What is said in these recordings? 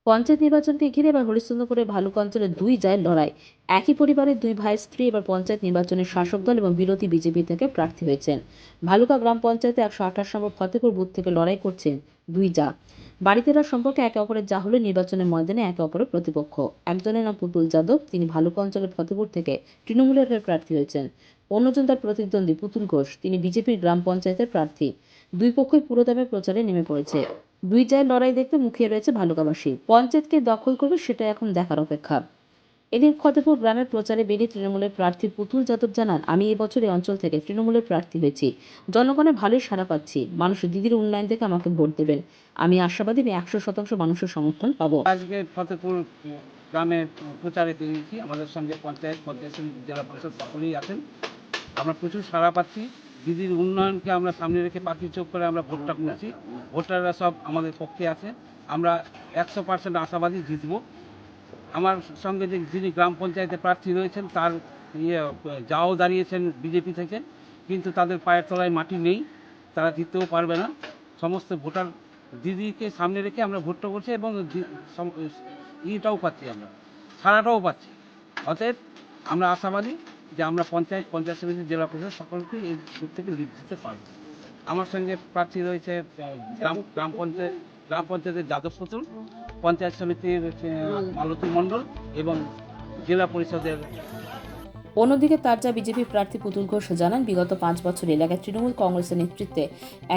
পঞ্চায়েত নির্বাচনকে ঘিরে এবার হরিশ্চন্দ্রপুরে ভালুক অঞ্চলের দুই জায়ের লড়াই। একই পরিবারের দুই ভাইয়ের স্ত্রী এবার পঞ্চায়েত নির্বাচনের শাসক দল এবং বিরোধী বিজেপি থেকে প্রার্থী হয়েছেন। ভালুকা গ্রাম পঞ্চায়েতে ১২৮ নম্বর ফতেপুর বুথ থেকে লড়াই করছেন দুই জা। বাড়িতেরা সম্পর্কে একে অপরের যা হলে নির্বাচনের ময়দানে একে অপরের প্রতিপক্ষ। একজনের নাম পুতুল যাদব, তিনি ভালুকা অঞ্চলের ফতেপুর থেকে তৃণমূলের হয়ে প্রার্থী হয়েছেন। অন্যজন তার প্রতিদ্বন্দ্বী পুতুল ঘোষ, তিনি বিজেপির গ্রাম পঞ্চায়েতের প্রার্থী। দুই পক্ষই পুরোদমে প্রচারে নেমে পড়েছে। দুই জায়ের লড়াই দেখতে মুখিয়ে রয়েছে ভালুকাবাসী। পঞ্চায়েতকে দখল করবে সেটা এখন দেখার অপেক্ষা। এদিন ফতেপুর গ্রামের প্রচারে বেরিয়ে তৃণমূলের প্রার্থী পুতুল যাদব জানান, আমি এবছর এই অঞ্চল থেকে তৃণমূলের প্রার্থী হয়েছি। জনগণের ভালোই সাড়া পাচ্ছি। মানুষ দিদির উন্নয়ন দেখে আমাকে ভোট দেবেন। আমি আশাবাদী আমি ১০০% মানুষের সমর্থন পাবো। আজকে ফতেপুর গ্রামে প্রচারে বেরিয়েছি। আমাদের সঙ্গে পঞ্চায়েত সমিতি, জেলা পরিষদ সকলেই আছেন। আমরা প্রচুর সাড়া পাচ্ছি। দিদির উন্নয়নকে আমরা সামনে রেখে পাখি চোখ করে আমরা ভোটটা করছি। ভোটাররা সব আমাদের পক্ষে আছে। আমরা ১০০% আশাবাদী জিতব। আমার সঙ্গে যিনি গ্রাম পঞ্চায়েতে প্রার্থী রয়েছেন তার যাও দাঁড়িয়েছেন বিজেপি থেকে, কিন্তু তাদের পায়ের তলায় মাটি নেই, তারা জিততেও পারবে না। সমস্ত ভোটার দিদিকে সামনে রেখে আমরা ভোটটা করছি এবং ইটাও পাচ্ছি, আমরা সাড়াটাও পাচ্ছি। অতএব আমরা আশাবাদী যে আমরা পঞ্চায়েত সমিতি, জেলা পরিষদ সকলকে এই ভোট থেকে লিড দিতে পারব। আমার সঙ্গে প্রার্থী রয়েছে গ্রাম পঞ্চায়েতের যাদব পুতুল, পঞ্চায়েত সমিতির মালতী মণ্ডল এবং জেলা পরিষদের। অন্যদিকে তার যা বিজেপি প্রার্থী পুতুল ঘোষ জানান, বিগত ৫ বছর এলাকায় তৃণমূল কংগ্রেসের নেতৃত্বে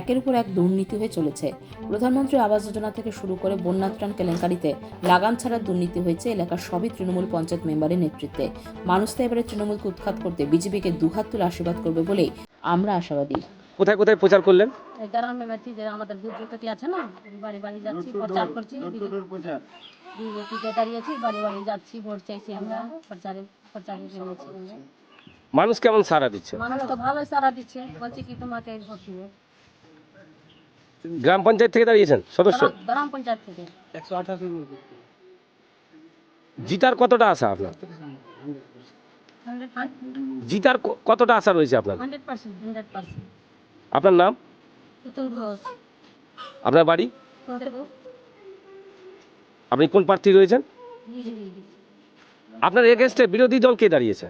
একের উপর এক দুর্নীতি হয়ে চলেছে। প্রধানমন্ত্রী আবাস যোজনা থেকে শুরু করে বন্যাত্রাণ কেলেঙ্কারিতে লাগাম ছাড়া দুর্নীতি হয়েছে। এলাকার সবই তৃণমূল পঞ্চায়েত মেম্বারের নেতৃত্বে। মানুষ তো এবারে তৃণমূলকে উৎখাত করতে বিজেপিকে দুহাত তুলে আশীর্বাদ করবে বলেই আমরা আশাবাদী। কোথায় কোথায় প্রচার করলেন? গ্রামে বাড়ি যে আমাদের বিজেপি আছে না, বাড়ি বাড়ি যাচ্ছি, প্রচার করছি। বিজেপিতে দাঁড়িয়েছি, বাড়ি বাড়ি যাচ্ছি, ভোট চাইছি। আমরা প্রচারে বেরিয়েছি। মানুষ কেমন সাড়া দিচ্ছে? মানুষ তো ভালোই সাড়া দিচ্ছে, বলছি কি তোমাকে ভোট দিবে। গ্রাম পঞ্চায়েত থেকে দাঁড়িয়েছেন সদস্য? গ্রাম পঞ্চায়েত থেকে ১২৮ জিতার কতটা আশা আপনার? জিতার কতটা আশা রয়েছে আপনার? 100%। আপনার নাম? পুতুল ঘোষ। আপনার বাড়ি? ফতেপুর। আপনি কোন প্রার্থী রয়েছেন? বিজেপি। আপনার এগেইনস্টে বিরোধী দল কে দাঁড়িয়েছে?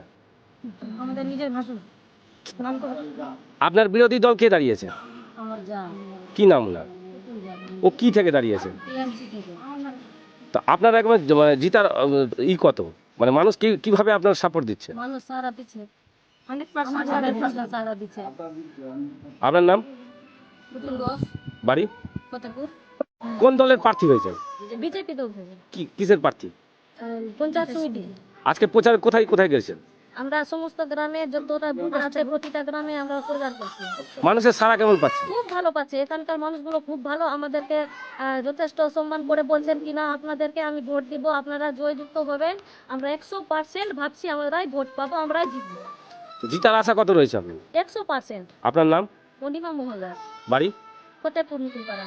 আমাদের নিজের ভাষণ নাম করে আপনার বিরোধী দল কে দাঁড়িয়েছে? আমার যা কি নাম ওনার? ও কি থেকে দাঁড়িয়েছে? টিএমসি থেকে। তো আপনার একবার জিতার কত, মানে মানুষ কিভাবে আপনার সাপোর্ট দিচ্ছে? মানুষ সারা দিচ্ছে, 100% সারা দিচ্ছে। আপনার নাম? পুতুল ঘোষ। বাড়ি? ফতেপুর। কোন দলের প্রার্থী হয়েছেন? বিজেপি তো কিসের প্রার্থী? পঞ্চায়েত সমিতি। আজকে প্রচার কোথায় কোথায় গেছেন? আমরা সমস্ত গ্রামে যতটা বুথ আছে প্রতিটা গ্রামে আমরা প্রচার করছি। মানুষের সাড়া কেমন পাচ্ছে? খুব ভালো পাচ্ছে, এখানকার মানুষগুলো খুব ভালো। আমাদেরকে যথেষ্ট সম্মান করে বলছেন কিনা আপনাদেরকে আমি ভোট দিব, আপনারা জয়যুক্ত হবেন। আমরা 100% ভাবছি আমরাই ভোট পাবো, আমরাই জিতবো। জিতার আশা কত রয়েছে আপনি? 100%। আপনার নাম? মণিমা মহল্লা, বাড়ি? ফতেপুর নতুন পাড়া।